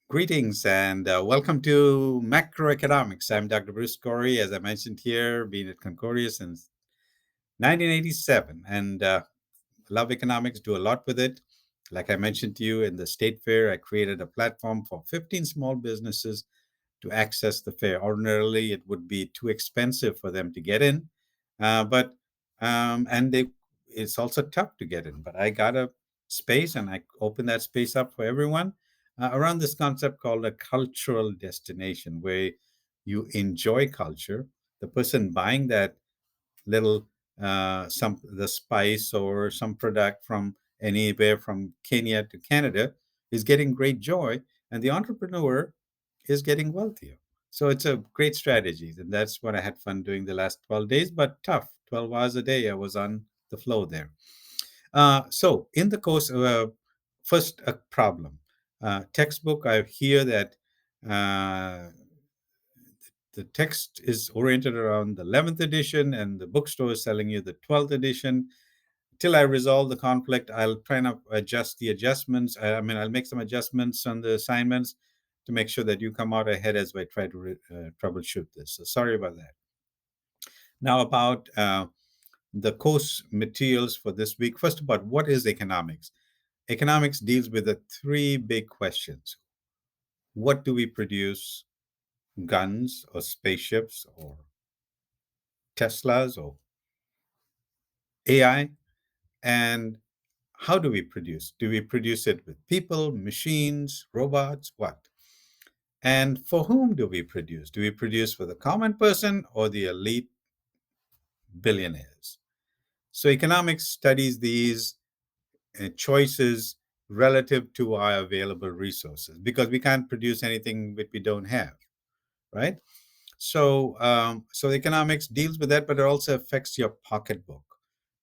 Greetings and welcome to Macroeconomics. I'm Dr. Bruce Corey, as I mentioned here, been at Concordia since 1987 and love economics, do a lot with it. Like I mentioned to you in the state fair, I created a platform for 15 small businesses to access the fair. Ordinarily, it would be too expensive for them to get in, but and it's also tough to get in. But I got a space, and I opened that space up for everyone around this concept called a cultural destination, where you enjoy culture. The person buying that little some the spice or some product from anywhere from Kenya to Canada is getting great joy, and the entrepreneur is getting wealthier. So it's a great strategy, and that's what I had fun doing the last 12 days, but tough. 12 hours a day, I was on the flow there. So in the course, first a problem. Textbook, I hear that uh, the text is oriented around the 11th edition and the bookstore is selling you the 12th edition. Till I resolve the conflict, I'll try and adjust the adjustments. I'll make some adjustments on the assignments to make sure that you come out ahead as I try to troubleshoot this. So sorry about that. Now, about the course materials for this week. First, about what is economics? Economics deals with the three big questions. What do we produce? Guns or spaceships or Teslas or AI? And how do we produce? Do we produce it with people, machines, robots? What? And for whom do we produce? Do we produce for the common person or the elite billionaires? So economics studies these choices relative to our available resources because we can't produce anything that we don't have, right? So economics deals with that, but it also affects your pocketbook.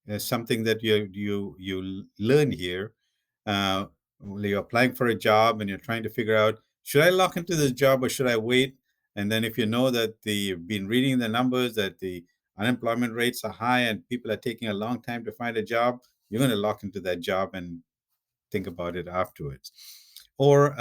It's something that you learn here. Uh, you're applying for a job and you're trying to figure out, should I lock into this job or should I wait? And then if you know that you've been reading the numbers that the unemployment rates are high and people are taking a long time to find a job, you're going to lock into that job and think about it afterwards. Or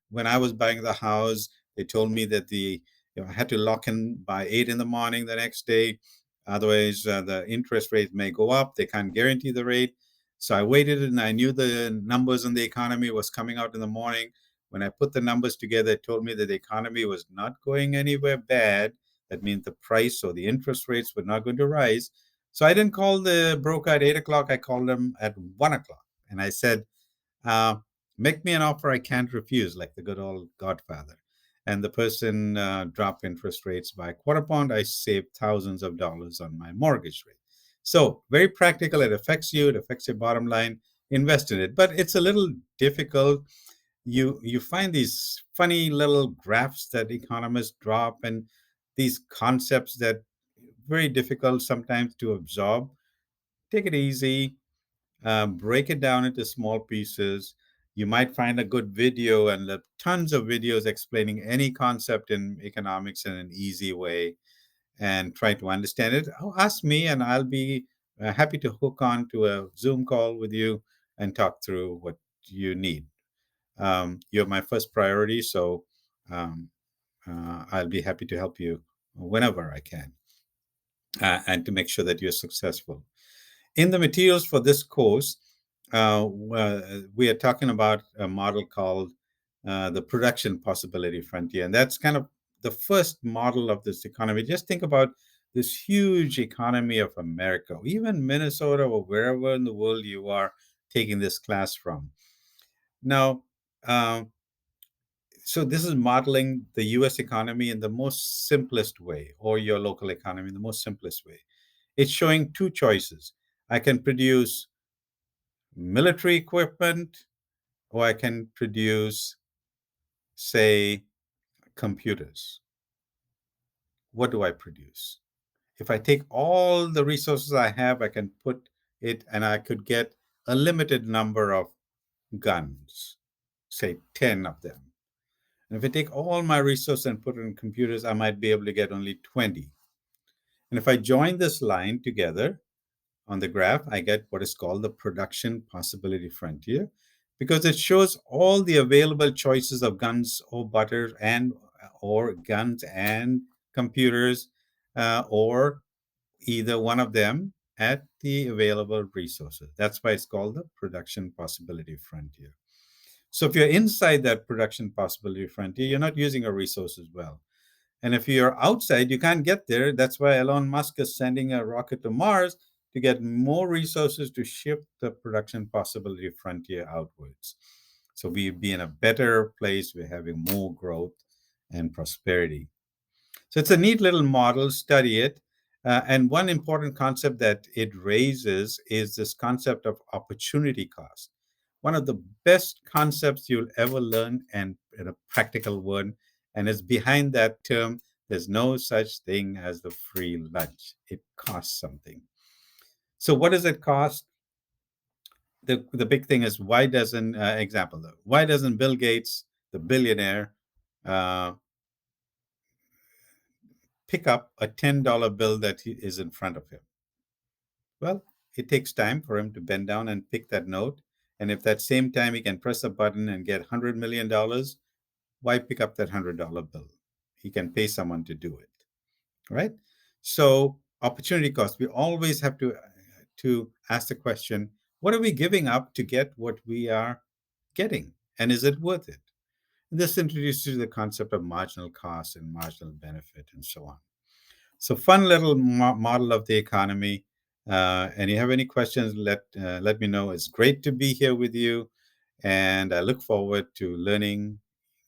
when I was buying the house, they told me that I had to lock in by 8 in the morning the next day. Otherwise, the interest rate may go up. They can't guarantee the rate. So I waited, and I knew the numbers in the economy was coming out in the morning. When I put the numbers together, it told me that the economy was not going anywhere bad. That means the price or the interest rates were not going to rise. So I didn't call the broker at 8 o'clock. I called them at 1 o'clock. And I said, uh, make me an offer I can't refuse, like the good old Godfather. And the person dropped interest rates by a quarter pound. I saved thousands of dollars on my mortgage rate. So very practical. It affects you. It affects your bottom line. Invest in it, but it's a little difficult. You find these funny little graphs that economists drop, and these concepts that very difficult sometimes to absorb. Take it easy, break it down into small pieces. You might find a good video, and there are tons of videos explaining any concept in economics in an easy way, and try to understand it. Oh, ask me, and I'll be happy to hook on to a Zoom call with you and talk through what you need. You're my first priority, so um, I'll be happy to help you whenever I can, and to make sure that you're successful. In the materials for this course, we are talking about a model called the production possibility frontier. And that's kind of the first model of this economy. Just think about this huge economy of America, even Minnesota or wherever in the world you are taking this class from. Now, um, so this is modeling the US economy in the most simplest way, or your local economy in the most simplest way. It's showing two choices. I can produce military equipment, or I can produce, say, computers. What do I produce? If I take all the resources I have, I can put it and I could get a limited number of guns, say 10 of them. And if I take all my resources and put it in computers, I might be able to get only 20. And if I join this line together on the graph, I get what is called the production possibility frontier. because it shows all the available choices of guns or butter and or guns and computers, or either one of them at the available resources. That's why it's called the production possibility frontier. So if you're inside that production possibility frontier, you're not using your resources well. And if you're outside, you can't get there. That's why Elon Musk is sending a rocket to Mars to get more resources to shift the production possibility frontier outwards. So we'd be in a better place. We're having more growth and prosperity. So it's a neat little model, study it. And one important concept that it raises is this concept of opportunity cost. One of the best concepts you'll ever learn, and in a practical one, and it's behind that term. There's no such thing as the free lunch. It costs something. So what does it cost? The big thing is, why doesn't example though? Why doesn't Bill Gates, the billionaire, uh, pick up a $10 bill that is in front of him? Well, it takes time for him to bend down and pick that note. And if that same time he can press a button and get $100 million, why pick up that $100 bill? He can pay someone to do it, right? So opportunity cost. We always have to ask the question: what are we giving up to get what we are getting, and is it worth it? This introduces the concept of marginal cost and marginal benefit, and so on. So fun little model of the economy. And you have any questions, let me know. It's great to be here with you, and I look forward to learning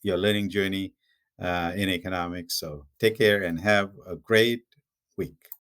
your learning journey in economics. So take care and have a great week.